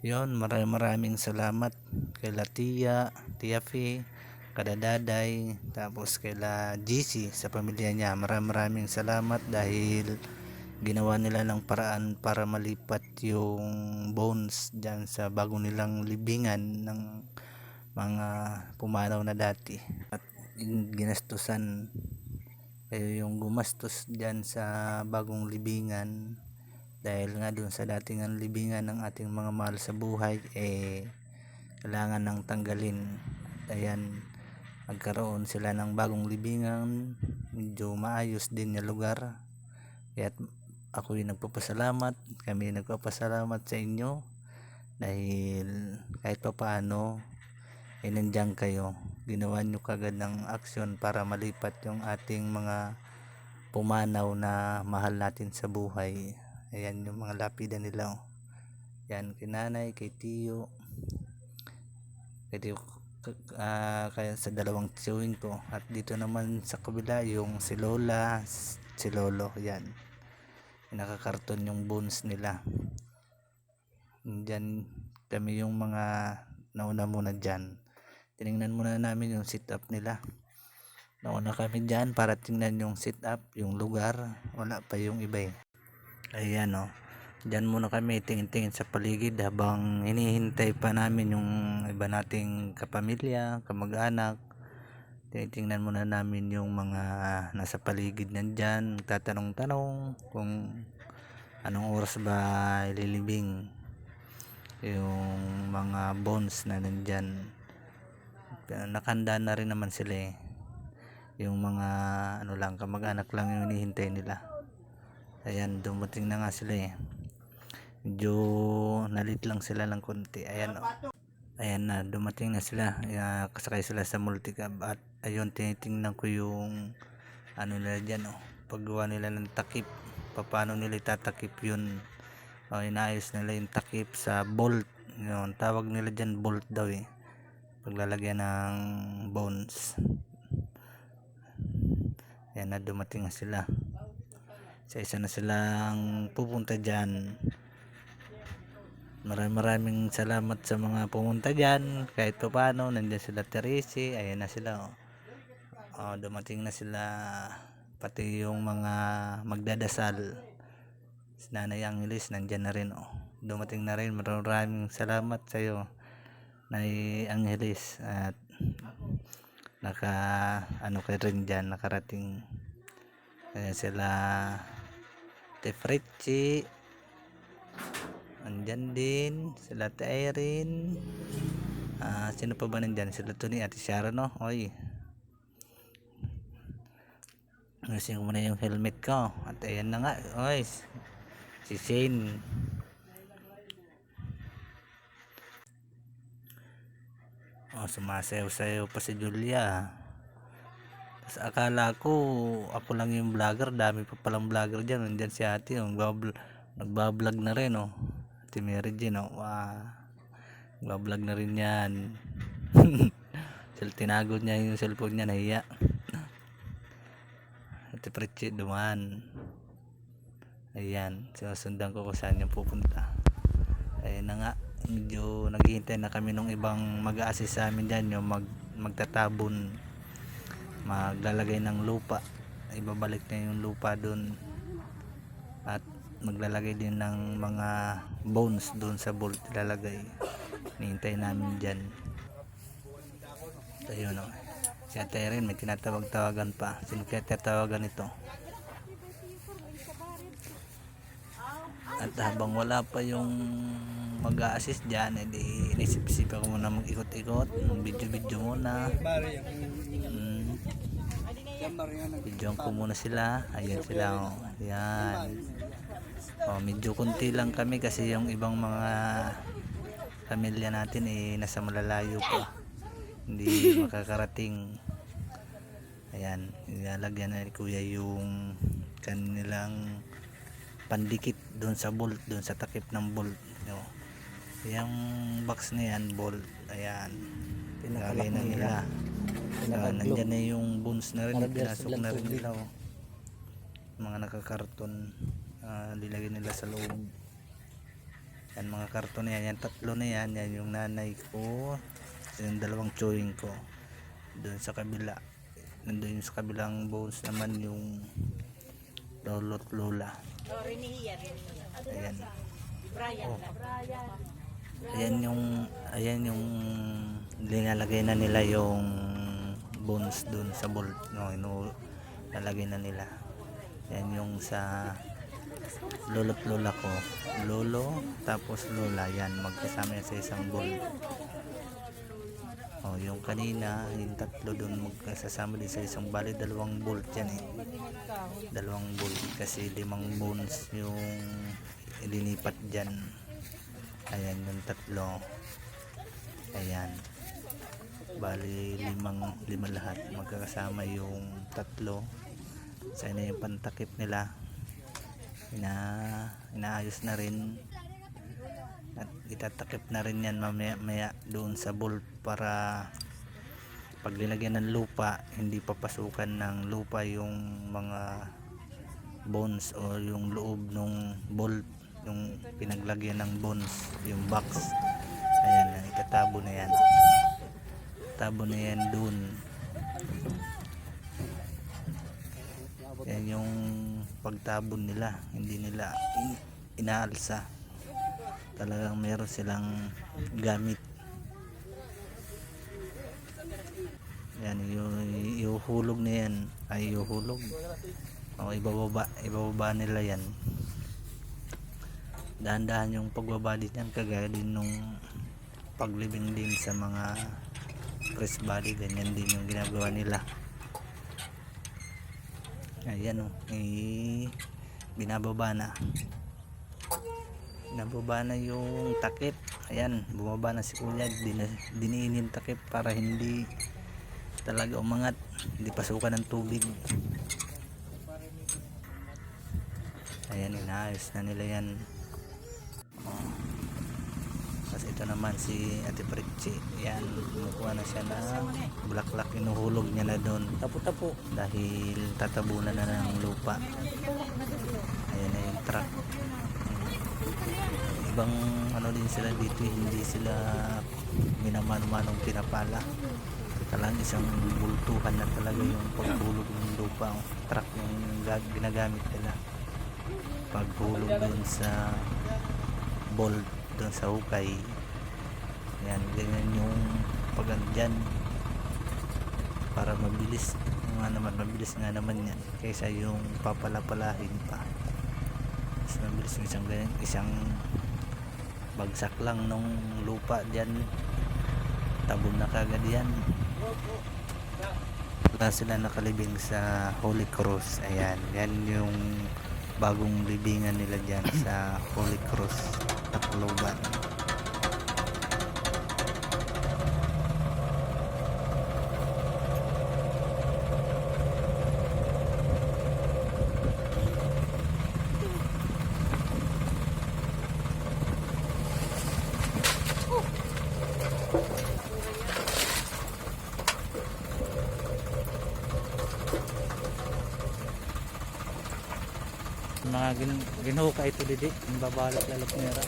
Yon, maraming salamat kay Tia Fe, kada Daday, tapos kay GC sa pamilya niya. Maraming salamat dahil ginawa nila ng paraan para malipat yung bones dyan sa bago nilang libingan ng mga pumanaw na dati. At ginastusan kayo yung gumastos dyan sa bagong libingan dahil nga dun sa datingan libingan ng ating mga mahal sa buhay kailangan nang tanggalin. Ayan, magkaroon sila ng bagong libingan, medyo maayos din na lugar. Kaya ako'y nagpapasalamat, kami nagpapasalamat sa inyo dahil kahit pa paano nandiyan kayo, ginawa nyo kagad ng aksyon para malipat yung ating mga pumanaw na mahal natin sa buhay. Ayan yung mga lapida nila. Yan, kay nanay, kay tiyo, kaya sa dalawang tiyuhin ko. At dito naman sa kabila yung si lola, si lolo. Yan, nakakarton yung bones nila. Diyan kami yung mga nauna muna dyan. Tinignan muna namin yung sit up nila. Nauna kami dyan para tingnan yung sit up, yung lugar. Wala pa yung iba Ayan dyan muna kami tingin-tingin sa paligid habang hinihintay pa namin yung iba nating kapamilya, kamag-anak. Tinitingnan muna namin yung mga nasa paligid nandyan, tatanong-tanong kung anong oras ba ililibing yung mga bones na nandyan. Nakahanda na rin naman sila yung mga kamag-anak lang yung hinihintay nila. Ayan, dumating na nga sila medyo nalit lang sila ng konti. Ayan na, dumating na sila. Kasakay sila sa multicab at ayun, tinitingnan ko yung nila dyan paggawa nila ng takip, paano nila itatakip yun. Inaayos nila yung takip sa bolt, yun, tawag nila dyan bolt daw paglalagyan ng bones. Ayan na, dumating na sila. Isa na silang pupunta dyan. Maraming salamat sa mga pumunta dyan. Kahit pa paano, nandiyan sila Teresi. Ayan na sila dumating na sila. Pati yung mga magdadasal, si Nanay Angelis nandiyan na rin dumating na rin. Maraming salamat sa iyo, Nanay Angelis. At kay rin dyan nakarating. Ayan sila Tefrichi, andyan din sila Irene. Sino pa ba nandyan? Sila Tony, Ate Sharon Oy, ayusin ko muna yung helmet ko. At ayan na nga si Shane. Sumasayaw-sayaw pa si Julia. Tapos akala ko ako lang yung vlogger, dami pa palang vlogger dyan. Nandyan si ate nagbablog na rin Ate Mary Jane nagbablog na rin yan. Tinago niya yung cellphone niya, nahiya. Ate Pritchie duman. Ayan, sinusundan ko kung saan yung pupunta. Ayan na nga, medyo naghihintay na kami nung ibang mag-a-assist sa amin dyan, yung magtatabon, maglalagay ng lupa, ibabalik na yung lupa dun, at maglalagay din ng mga bones dun sa bolt ilalagay. Hinihintay namin dyan. Ayun si Ate Irene may tinatawag-tawagan pa. Sino kaya tatawagan ito? At habang wala pa yung mag-a-assist dyan, inisip-isip ako muna mag-ikot-ikot, video muna. Videoan ko muna sila. Ayan sila Ayan. Medyo kunti lang kami kasi yung ibang mga pamilya natin nasa malalayo pa, hindi makakarating. Ayan, ilalagyan na ni Kuya yung kanilang pandikit doon sa bolt, doon sa takip ng bolt yung box na yan, bolt. Ayan, pinalagay na nila. Nandyan na yung bones na rin, pinasok na rin nila mga nakakarton. Lilagay nila sa loob. Yan mga karton na yan, yan tatlo na yan, yan yung nanay ko, yung dalawang chewing ko. Doon sa kabila, nandun yung sa kabilang bones naman yung lolo at lola. Ayan. Oh. Ayan yung linalagay na nila yung bones doon sa bolt, no, nalagay na nila. Yan yung sa lolo at lola ko, lolo tapos lola, yan magkasama yan sa isang bolt. Oh, yung kanina yung tatlo doon magkasama din sa isang, bali dalawang bolt yan eh, dalawang bolt kasi 5 bones yung ilinipat dyan. Ayan yung tatlo, ayan, bali 5 lahat magkakasama yung tatlo. Sana yung pantakip nila inaayos na rin at itatakip na rin yan mamaya doon sa bolt para pag linagyan ng lupa hindi papasukan ng lupa yung mga bones o yung loob ng bolt, yung pinaglagyan ng bones, yung box. Ayan, itatabo na yan, tabo na yan doon. Yan yung pagtabon nila, hindi nila inaalsa, talagang meron silang gamit. Yan iuhulog na yan, ay iuhulog o ibababa nila yan. Dahan-dahan yung pagbaba din yan, kagaya din nung paglibing din sa mga press body, ganyan din yung ginagawa nila. Ayan o, binababa na yung takip. Ayan, bumaba na si kuya, diniin yung takip para hindi talaga umangat, hindi pasukan ng tubig. Ayan, inaayos na nila yan. Tapos ito naman si Ate Pritchie, yan, kumukuha na siya ng bulaklak, inuhulog niya na doon, tapo-tapo, dahil tatabunan na ng lupa. Ayan na yung truck. Ibang ano din sila dito, hindi sila minaman-manong pinapala, talang isang bultuhan na talaga yung paghulog ng lupa. Truck yung ginagamit nila paghulog doon sa bolt, doon sa hukay. Yan, ganyan yung pagandyan para mabilis nga naman yan kaysa yung papalapalahin pa. Mas mabilis yung isang bagsak lang nung lupa dyan, tabon na kagad yan. Wala sila nakalibing sa Holy Cross. Ayan, yan yung bagong libingan nila dyan sa Holy Cross, Tacloban. Mga ginuka ito didi, yung babalot lalok nera.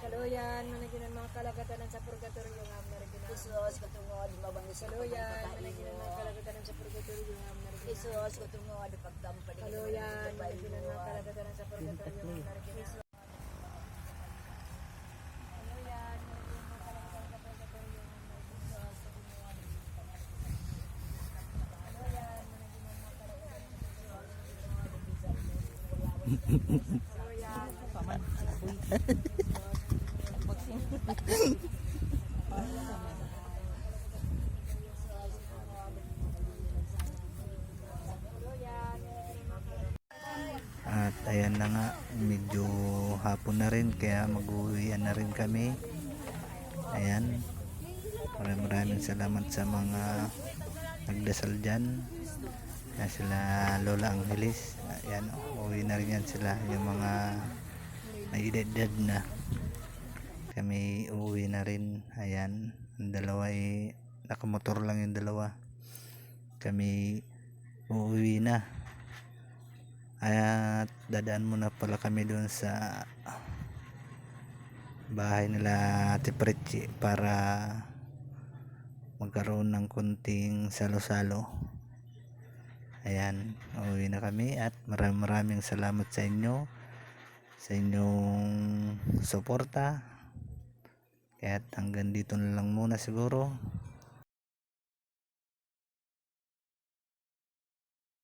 Kaluyan, managinan mga kalagatanan sa purgatorio nga managinan. Isus katungo di mabang sa Kaluyan, managinan mga kalagatanan sa purgatorio nga managinan. Isus katungo di pagtampa di Kaluyan, managinan mga kalagatanan sa purgatorio nga managinan. At ayan na nga, medyo hapon na rin kaya mag-uwian na rin kami. Ayan, maraming salamat sa mga nagdasal dyan. Yan sila Lola Angelis. Ayan, uwi na rin yan sila, yung mga may edad na. Kami uuwi na rin. Ayan, ang dalawa nakamotor lang yung dalawa. Kami uuwi na. At dadaan muna pala kami doon sa bahay nila Ate Pretsi para magkaroon ng kunting salo-salo. Ayan, uuwi na kami at maraming salamat sa inyo, sa inyong suporta. Kaya hanggang dito na lang muna siguro.